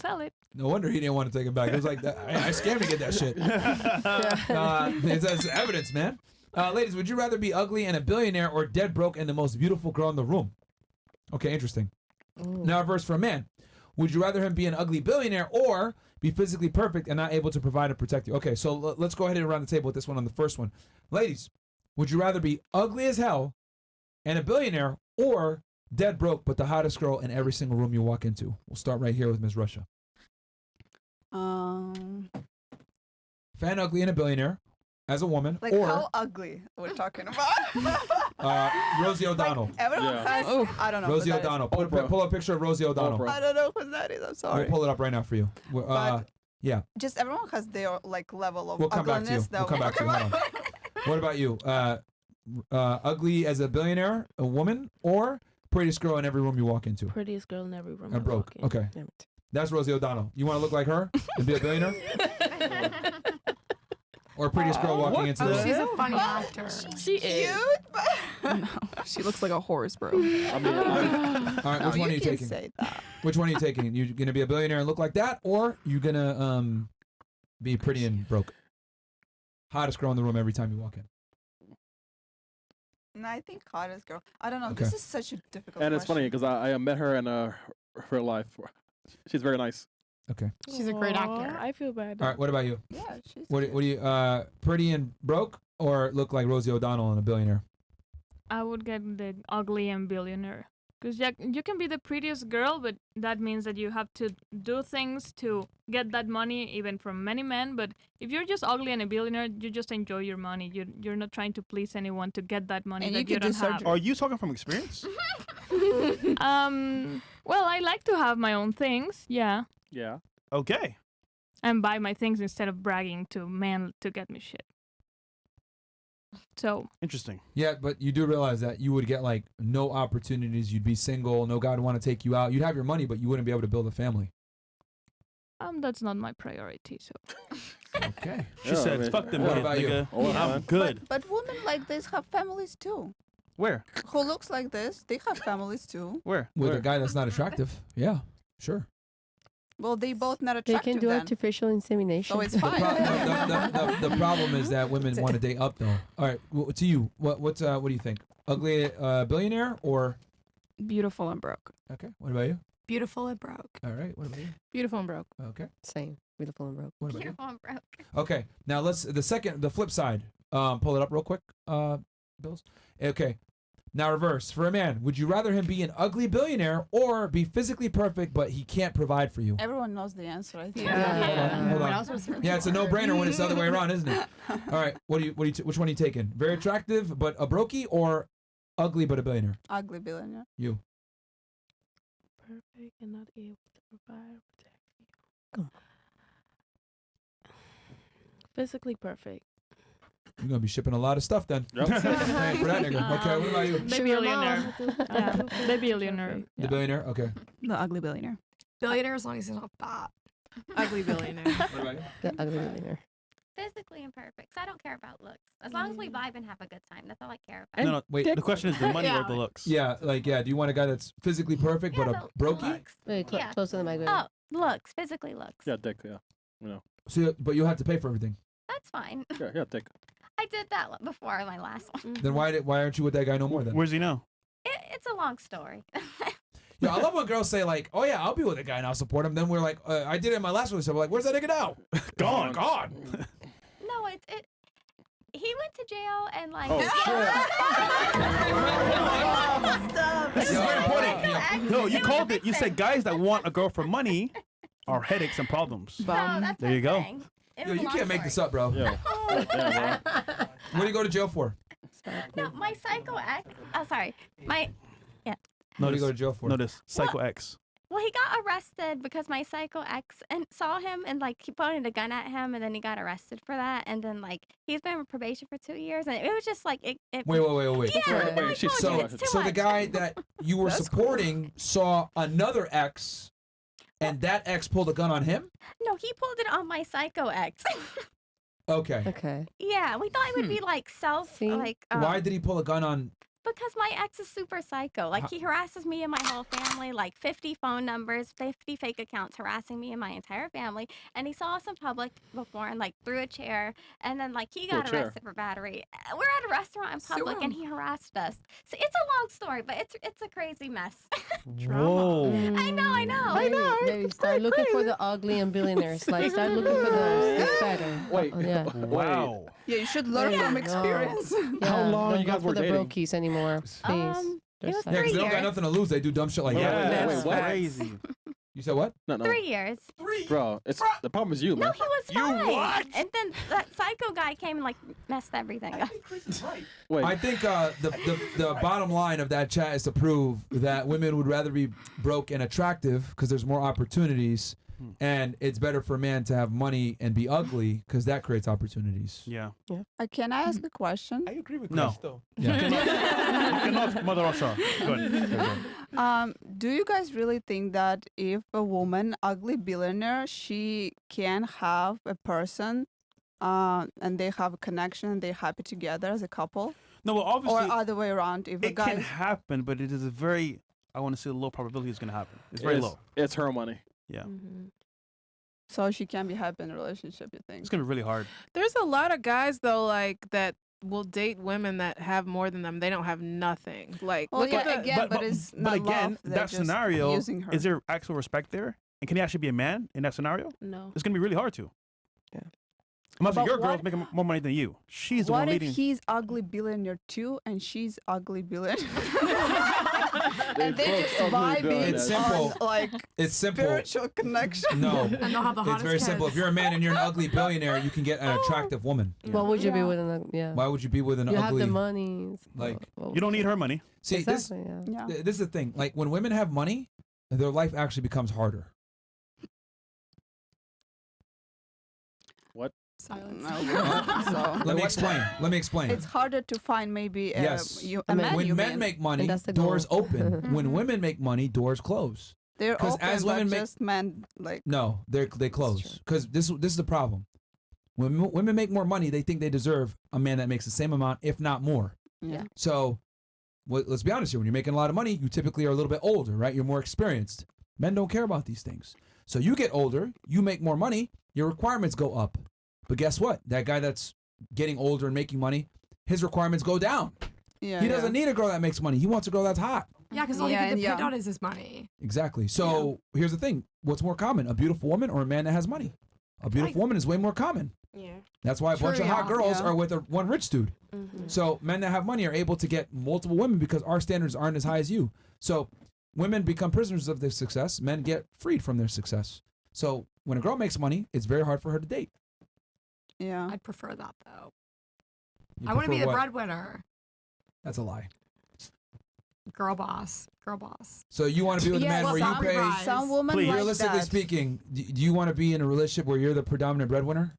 sell it. No wonder he didn't want to take it back. It was like, I scammed to get that shit. It's evidence, man. Ladies, would you rather be ugly and a billionaire or dead broke and the most beautiful girl in the room? Okay, interesting. Now, reverse for a man. Would you rather him be an ugly billionaire or be physically perfect and not able to provide and protect you? Okay, so let's go ahead and around the table with this one on the first one. Ladies, would you rather be ugly as hell and a billionaire or dead broke but the hottest girl in every single room you walk into? We'll start right here with Ms. Russia. Fan ugly and a billionaire as a woman, like or how ugly we're talking about? Rosie O'Donnell. Like everyone has. I don't know. Rosie who that is. O'Donnell. Pull up a picture of Rosie O'Donnell. I don't know who that is. I'm sorry. We'll pull it up right now for you. But Yeah. just everyone has their like level of We'll come back to you. ugliness. We'll come back to you. Hold on. What about you? Ugly as a billionaire, a woman, or prettiest girl in every room you walk into? Prettiest girl in every room. And broke. Okay. That's Rosie O'Donnell. You want to look like her and be a billionaire? Or prettiest girl walking into the... She's a funny actor. She is. No, she looks like a horse, bro. All right, which one are you taking? Say that. Which one are you taking? You gonna be a billionaire and look like that, or you gonna be pretty and broke? Hottest girl in the room every time you walk in. No, I think hottest girl. I don't know. Okay. This is such a difficult. And it's funny because I met her in real life. She's very nice. Okay. She's a great actor. I feel bad. All right. What about you? Yeah, she's. What do you pretty and broke, or look like Rosie O'Donnell and a billionaire? I would get the ugly and billionaire. Because you can be the prettiest girl, but that means that you have to do things to get that money, even from many men. But if you're just ugly and a billionaire, you just enjoy your money. You're not trying to please anyone to get that money And that you you could do don't have. surgery. Are you talking from experience? Well, I like to have my own things, yeah. Yeah. Okay. And buy my things instead of bragging to men to get me shit. So Interesting. Yeah, but you do realize that you would get like no opportunities. You'd be single. No guy would want to take you out. You'd have your money, but you wouldn't be able to build a family. that's not my priority. So Okay. She said, "Fuck them What kids, about you? nigga. Oh, I'm man. good." But women like this have families too. Where? Who looks like this? They have families too. Where? With Where? a guy that's not attractive. Yeah, sure. Well, they both not They attractive can do then. artificial insemination. So it's The, fine. the problem is that women want to date up though. All right, to you, what do you think? Ugly billionaire or Beautiful and broke. okay? What about you? Beautiful and broke. All right, what about you? Beautiful and broke. Okay, Same. Beautiful and broke. what about you? Beautiful and broke. Okay, now the flip side. Pull it up real quick, Bills. Okay, now reverse. For a man, would you rather him be an ugly billionaire or be physically perfect but he can't provide for you? Everyone knows the answer. I think. Yeah. Hold on. Yeah, it's a no-brainer when it's the other way around, isn't it? All right, which one are you taking? Very attractive but a brokey, or ugly but a billionaire? Ugly billionaire. You. Perfect and not able to provide protect you. Come on. Physically perfect. You're gonna be shipping a lot of stuff then. Yep. Hey, for that nigga. Okay, what about you? the billionaire. Yeah, the billionaire. The billionaire. Okay. The ugly billionaire. Billionaire as long as he's not fat. Ugly billionaire. What about you? The ugly billionaire. Physically imperfect. So I don't care about looks. As long as we vibe and have a good time, that's all I care about. No. Wait. The question is the money Yeah. or the looks. Yeah, do you want a guy that's physically perfect but Yeah, a the brokey? looks. Wait, Yeah. close to the mic. baby. Oh, looks. Physically looks. Yeah, dick. Yeah. So, but you'll have to pay for everything. That's fine. Yeah, dick. I did that before my last one. Then why aren't you with that guy no more then? Where's he now? It's a long story. Yeah, I love when girls say like, "Oh yeah, I'll be with a guy and I'll support him." Then we're like, "I did it in my last relationship." We're like, "Where's that nigga now?" Gone. No, it. He went to jail and like. Oh, This is very important. No, you called it. You said guys that want a girl for money are headaches and problems. No, that's There you go. It Yo, was a you long can't make story. this up, bro. Yeah. Yeah, What do you go to jail for? No, my psycho ex. Oh, sorry. My. What do you go to jail for? Notice Psycho X. Well, he got arrested because my psycho ex and saw him and like he pointed a gun at him and then he got arrested for that and then like he's been on probation for 2 years and it was just like it. Wait. Yeah, no, I Wait, she's told you, so- it's too So the much. guy that you were supporting saw another ex, and that ex pulled a gun on him? No, he pulled it on my psycho ex. Okay. Okay. Yeah, we thought it would be like self See? like. Why did he pull a gun on Because my ex is super psycho. Like, he harasses me and my whole family, like 50 phone numbers, 50 fake accounts harassing me and my entire family. And he saw us in public before and, like, threw a chair. And then, like, he Threw a got chair. arrested for battery. We're at a restaurant in public and he harassed us. So it's a long story, but it's a crazy mess. Whoa. I know. Maybe start looking for the ugly and billionaires. Like, start looking for those. It's better. Wait. Yeah. Wow. Yeah, you should learn from experience. How Yeah, long don't you go guys for were the dating? brokies anymore, please. It was Yeah, 3 because they don't got years. nothing to lose. They do dumb shit like Yeah, that. that's wait, what? crazy. You said what? No. 3 years. Bro, it's the problem is you, No, man. he was fine. And then that psycho guy came and like messed everything up. Wait. I think the bottom line of that chat is to prove that women would rather be broke and attractive because there's more opportunities, and it's better for a man to have money and be ugly because that creates opportunities. Yeah. Can I ask a question? I agree with No. Chris, though. Yeah. You cannot, Mother Russia. Go ahead. Do you guys really think that if a woman, ugly billionaire, she can have a person, and they have a connection, they're happy together as a couple, No, well, or obviously, other way around? If a it can guy, happen, but it is a very, I want to say, low probability it's going to happen. It's very low. It's her money. Yeah. so she can be happy in a relationship, you think? It's going to be really hard. There's a lot of guys though, like that will date women that have more than them. They don't have nothing. Like, Well, look yeah, at the, again, but it's not again, love, they're that just scenario, using her. is there actual respect there? And can he actually be a man in that scenario? No. It's going to be really hard to. Yeah. Imagine But your girl's what- making more money than you. She's the What one if leading. he's ugly billionaire too, and she's ugly billionaire? and They're they both just ugly vibing billionaires. It's simple. on like It's simple. spiritual connection. No. And they'll have the It's hottest very simple. kids. If you're a man and you're an ugly billionaire, you can get an attractive woman. What would you be Yeah. with? Yeah. Why would you be with an You have ugly? the money. like, You don't need her money. See, Exactly. Yeah. Yeah. this is the thing. Like when women have money, their life actually becomes harder. Silence. So Let me explain. Let me explain. it's harder to find maybe a, Yes. a man. When you men mean. make money, that's the doors goal. open. When women make money, doors close. They're 'cause open, as but women make- just men like No, they close because this is the problem. When women make more money, they think they deserve a man that makes the same amount, if not more. yeah. So, let's be honest here. When you're making a lot of money, you typically are a little bit older, right? You're more experienced. Men don't care about these things. So you get older, you make more money, your requirements go up. But guess what? That guy that's getting older and making money, his requirements go down. Yeah. He doesn't need a girl that makes money. He wants a girl that's hot. Yeah, because all Yeah, you and get to put yeah. out is his money. Exactly. So here's the thing. What's more common, a beautiful woman or a man that has money? A beautiful woman is way more common. Yeah. That's why a bunch of True, hot yeah, girls yeah. are with one rich dude. So men that have money are able to get multiple women because our standards aren't as high as you. So women become prisoners of their success. Men get freed from their success. So when a girl makes money, it's very hard for her to date. Yeah. I'd prefer that though. You I want to be prefer the what? breadwinner. That's a lie. Girl boss. Girl boss. So you want to be with a Yeah, man well, where you some pay. brides- Some women Please. like Realistically that. speaking, do you want to be in a relationship where you're the predominant breadwinner?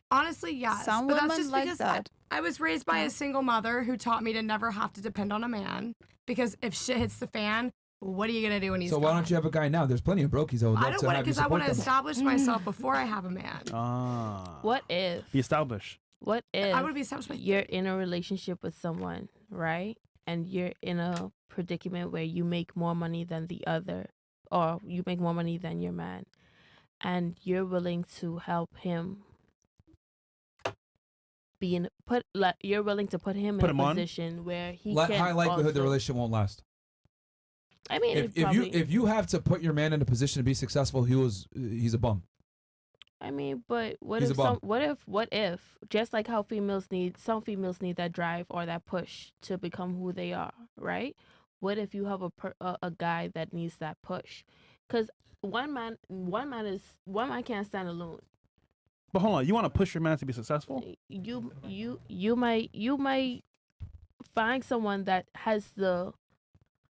Honestly, yes. Some but that's women just like because that. I was raised by a single mother who taught me to never have to depend on a man. Because if shit hits the fan, what are you gonna do when he's So why don't you have a guy now? There's plenty of brokies that would I love don't to want it have you because I support want to them. establish myself before I have a man. Ah. What if? Be established. What if I would be established. you're in a relationship with someone, right? And you're in a predicament where you make more money than the other, or you make more money than your man, and you're willing to help him you're willing to put him Put in him a on? position where he High can likelihood the also- relationship won't last. I mean, If you have to put your man in a position to be successful, he's a bum. I mean, but what He's if a bum. what if just like how some females need that drive or that push to become who they are, right? What if you have a guy that needs that push? Because one man can't stand alone. But hold on, you want to push your man to be successful? You might find someone that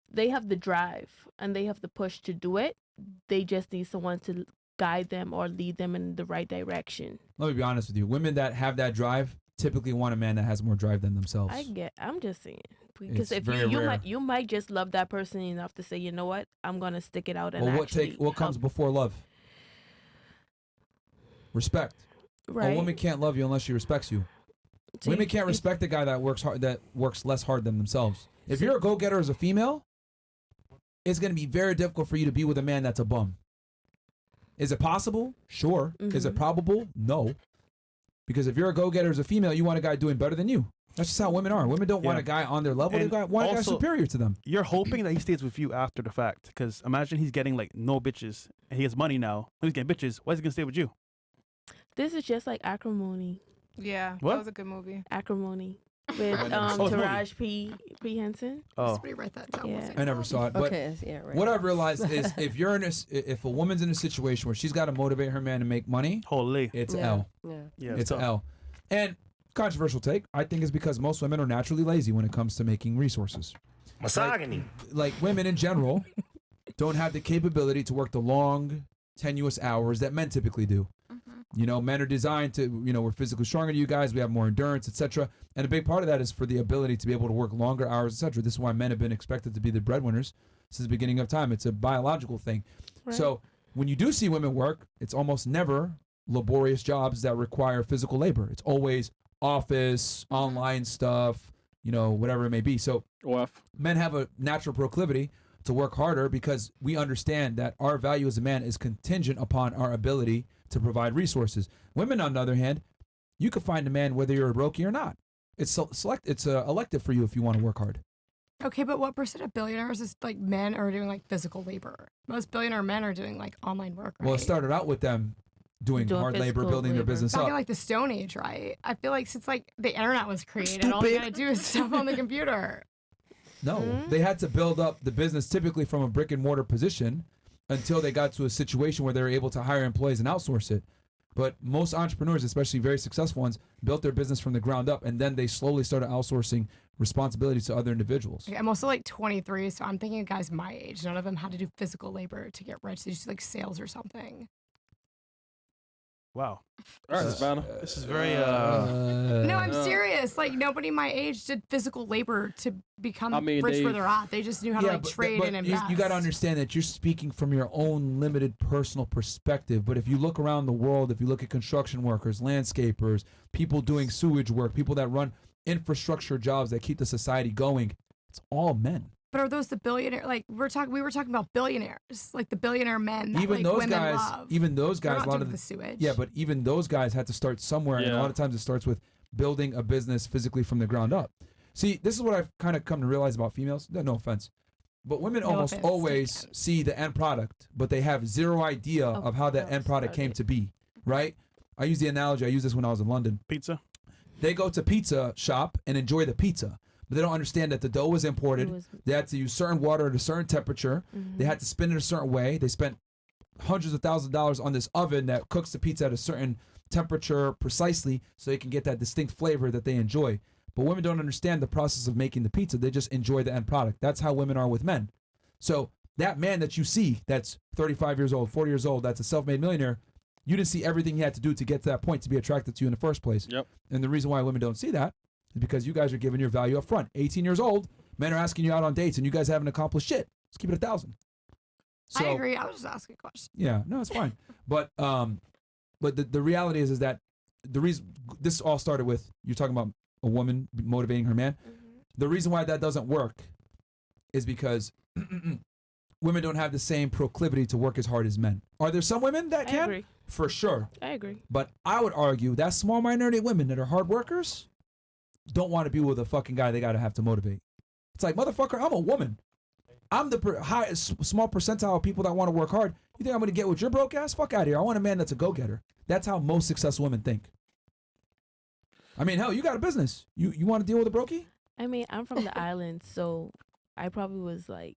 they have the drive and they have the push to do it. They just need someone to guide them or lead them in the right direction. Let me be honest with you. Women that have that drive typically want a man that has more drive than themselves. I'm just saying, because It's if very rare. you might just love that person enough to say, you know what, I'm gonna stick it out and Well, actually what comes help. before love? Respect. Right. A woman can't love you unless she respects you. So Women you- can't you- respect a guy that works hard, that works less hard than themselves. If you're a go-getter as a female, it's going to be very difficult for you to be with a man that's a bum. Is it possible? Sure. Is it probable? No. Because if you're a go-getter as a female, you want a guy doing better than you. That's just how women are. Women don't want a guy on their level. And They want a guy also, superior to them. You're hoping that he stays with you after the fact. Because imagine he's getting like no bitches and he has money now. When he's getting bitches, why is he gonna stay with you? This is just like Acrimony. Yeah, What? that was a good movie. Acrimony with I never saw the movie. Taraji P. Henson. Oh, Somebody write that down. Yeah. I never saw it. But right. what I've realized is if a woman's in a situation where she's got to motivate her man to make money, holy. it's Yeah. L. Yeah. Yeah, It's tough. L. And controversial take, I think is because most women are naturally lazy when it comes to making resources. Misogyny. Like women in general don't have the capability to work the long, tenuous hours that men typically do. You know, men are designed to, we're physically stronger than you guys, we have more endurance, etc. And a big part of that is for the ability to be able to work longer hours, etc. This is why men have been expected to be the breadwinners since the beginning of time. It's a biological thing. Right. So when you do see women work, it's almost never laborious jobs that require physical labor. It's always office, online stuff, whatever it may be. So men have a natural proclivity to work harder because we understand that our value as a man is contingent upon our ability to provide resources. Women, on the other hand, you can find a man whether you're a brokey or not. It's elective for you if you want to work hard. Okay, but what percent of billionaires is like men are doing like physical labor? Most billionaire men are doing like online work, right? Well, it started out with them doing hard labor, physical building their labor. business Back up. in like the Stone Age, right? I feel like since like the internet was created, all you gotta do is stuff on the computer. No, they had to build up the business typically from a brick and mortar position until they got to a situation where they were able to hire employees and outsource it. But most entrepreneurs, especially very successful ones, built their business from the ground up, and then they slowly started outsourcing responsibilities to other individuals. Okay, I'm also like 23, so I'm thinking of guys my age. None of them had to do physical labor to get rich. They just do, like sales or something. Wow. All right, Savannah. This is very No, I'm serious. Like nobody my age did physical labor to become rich where they're at. They just knew how to like trade and invest. You got to understand that you're speaking from your own limited personal perspective. But if you look around the world, if you look at construction workers, landscapers, people doing sewage work, people that run infrastructure jobs that keep the society going, it's all men. But are those the billionaire? Like we were talking about billionaires, like the billionaire men that Even like those women guys, love. even those They're guys, not a lot doing of the sewage. Yeah, but even those guys had to start somewhere, and a lot of times it starts with building a business physically from the ground up. See, this is what I've kind of come to realize about females. No offense, but women No almost offense, always see the end product, but they have zero idea of how that end product came to be. Right? I use the analogy. I used this when I was in London. Pizza. They go to pizza shop and enjoy the pizza, but they don't understand that the dough was imported. They had to use certain water at a certain temperature. They had to spin it a certain way. They spent hundreds of thousands of dollars on this oven that cooks the pizza at a certain temperature precisely so they can get that distinct flavor that they enjoy. But women don't understand the process of making the pizza. They just enjoy the end product. That's how women are with men. So that man that you see that's 35 years old, 40 years old, that's a self-made millionaire, you didn't see everything he had to do to get to that point to be attracted to you in the first place. Yep. And the reason why women don't see that is because you guys are giving your value up front. 18 years old, men are asking you out on dates and you guys haven't accomplished shit. Let's keep it 1,000. I agree. I was just asking a question. Yeah, no, it's fine. But the reality is that the reason this all started with you talking about a woman motivating her man. The reason why that doesn't work is because women don't have the same proclivity to work as hard as men. Are there some women that can? agree. For sure. I agree. But I would argue that small minority of women that are hard workers don't want to be with a fucking guy they gotta have to motivate. It's like, motherfucker, I'm a woman. I'm the small percentile of people that want to work hard. You think I'm going to get with your broke ass? Fuck out of here. I want a man that's a go-getter. That's how most successful women think. I mean, hell, you got a business. You want to deal with a brokey? I mean, I'm from the island, so I probably was like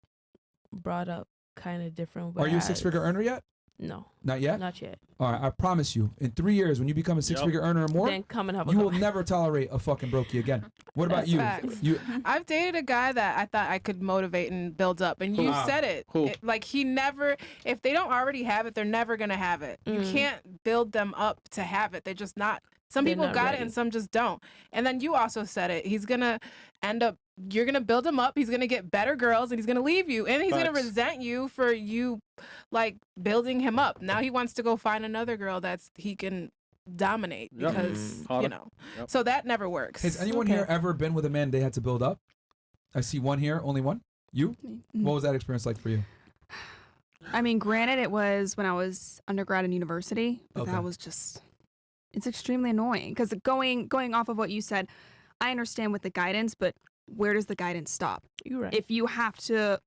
brought up kind of different. Are you a six-figure earner yet? No. Not yet? Not yet. All right, I promise you, in 3 years, when you become a six-figure earner or more, Then come and have a you will conversation. never tolerate a fucking brokey again. What about you? Facts. You I've dated a guy that I thought I could motivate and build up, and you Wow. said it. Who? Like he never, if they don't already have it, they're never gonna have it. You can't build them up to have it. They're just not. Some They're people not got ready. it and some just don't. And then you also said it. He's gonna end up. You're gonna build him up. He's gonna get better girls, and he's gonna leave you, and he's gonna Facts. resent you for you, like building him up. Now he wants to go find another girl that's he can dominate Yep. because Hotter. you know. Yep. So that never works. Has anyone here ever been with a man they had to build up? I see one here. Only one. You? What was that experience like for you? I mean, granted, it was when I was undergrad in university, but Okay. that was just, it's extremely annoying because going off of what you said, I understand with the guidance, but where does the guidance stop? You're right. If you have to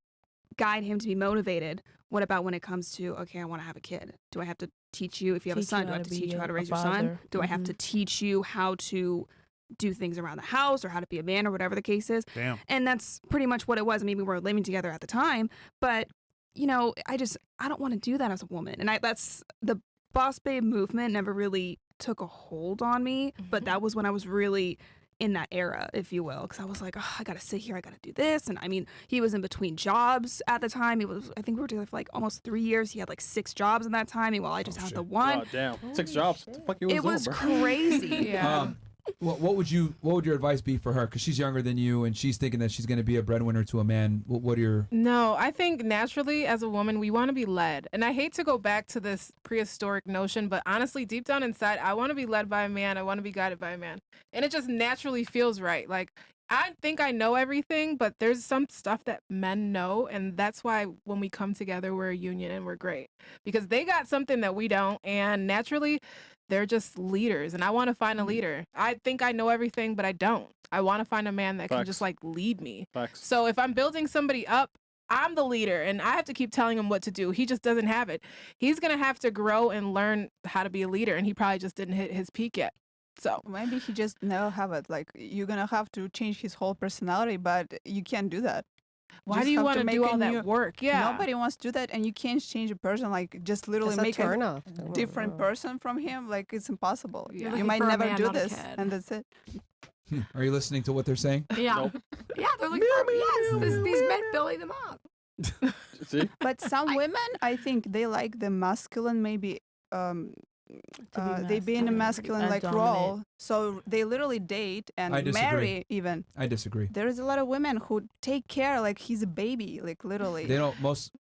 guide him to be motivated, what about when it comes to, okay, I want to have a kid? Do I have to teach you, if you have a Teach son, you do I how have to to teach be you how to a raise your son? father. Do I have to teach you how to do things around the house or how to be a man or whatever the case is? Damn. And that's pretty much what it was. I mean, we were living together at the time, but you know, I don't want to do that as a woman. And that's the boss babe movement never really took a hold on me, but that was when I was really in that era, if you will, because I was like, oh, I gotta sit here, I gotta do this. And I mean, he was in between jobs at the time. I think we were together for like almost 3 years. He had like 6 jobs in that time, while I just had the one. God damn. 6 jobs. What the fuck you It was doing, bro? crazy. What would your advice be for her? Because she's younger than you, and she's thinking that she's going to be a breadwinner to a man. What are your? No, I think naturally as a woman, we want to be led. And I hate to go back to this prehistoric notion, but honestly, deep down inside, I want to be led by a man. I want to be guided by a man. And it just naturally feels right. Like, I think I know everything, but there's some stuff that men know. And that's why when we come together, we're a union and we're great. Because they got something that we don't. And naturally, they're just leaders, and I want to find a leader. I think I know everything, but I don't. I want to find a man that can just like lead me. So if I'm building somebody up, I'm the leader, and I have to keep telling him what to do. He just doesn't have it. He's going to have to grow and learn how to be a leader, and he probably just didn't hit his peak yet. So maybe he just never have it. Like, you're going to have to change his whole personality, but you can't do that. Why Just do you have want to make do a all new- that work? Yeah. Nobody wants to do that, and you can't change a person, like, just literally It's a make turn a off. different person from him. Like, it's impossible. You're You looking might for a never man, do not a this, kid. and that's it. Are you listening to what they're saying? Yeah. Yeah, they're looking for, these men building them up. See? But some women, I think they like the masculine, maybe they be in a masculine like role, so they literally date and I disagree. marry even. I disagree. There is a lot of women who take care like he's a baby, like literally. They don't. Most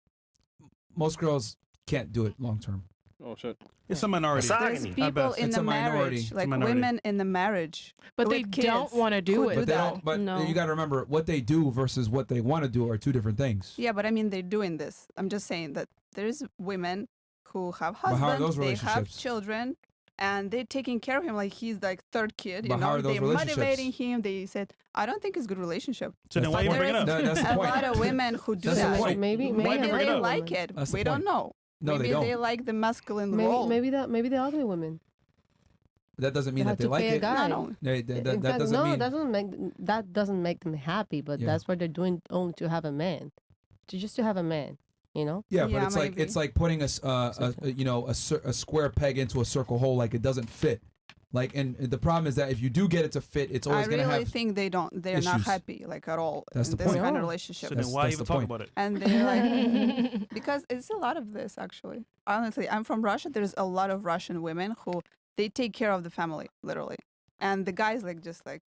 girls can't do it long term. Oh shit. It's a minority. There's people in It's the a minority. marriage, It's a like minority. women in the marriage, But they with kids don't want to do who it. But they that. don't. But you got to remember what they do versus what they want to do are two different things. Yeah, but I mean they're doing this. I'm just saying that there's women who have But how are husbands, those they have relationships? children, and they're taking care of him like he's like third kid. But You how know, are those they're relationships? motivating him. They said, I don't think it's a good relationship. So then why you bring it up? That's the a point. lot of women who do That's the that. point. Maybe Why Maybe you bring it they up? like it. That's the We don't point. know. No, Maybe they don't. they like the masculine Maybe, role. maybe the ugly women. That doesn't mean They that have they to like pay a it. guy. No. That In fact, doesn't no, mean. that doesn't make them happy. But Yeah. that's what they're doing only to have a man, just to have a man. You know. Yeah, but Yeah, it's like maybe. it's like putting a square peg into a circle hole. Like it doesn't fit. Like, and the problem is that if you do get it to fit, it's I always really gonna have. think they're not issues. happy like at all That's in the this point. kind of No. relationship. So then why that's even the talk point. about it? And they're like, because it's a lot of this actually. Honestly, I'm from Russia. There's a lot of Russian women who they take care of the family literally, and the guys like just like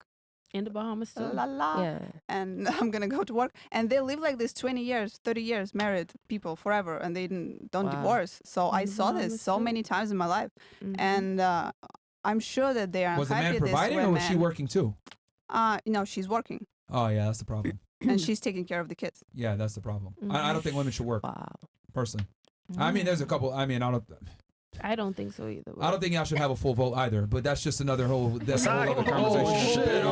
In the Bahamas too. la la, Yeah. and I'm gonna go to work, and they live like this 20 years, 30 years, married people forever, and they don't Wow. divorce. So I In the saw this Bahamas so too. many times in my life, Mhm. and I'm sure that they are Was the unhappy. man providing these or was she women. working too? No, she's working, Oh yeah, that's the problem. and she's taking care of the kids. Yeah, that's the problem. I don't think women should work Wow. personally. I mean, there's a couple. I mean, I don't think so either. I don't think y'all should have a full vote either. But that's just another whole. That's a whole other Oh, conversation. shit.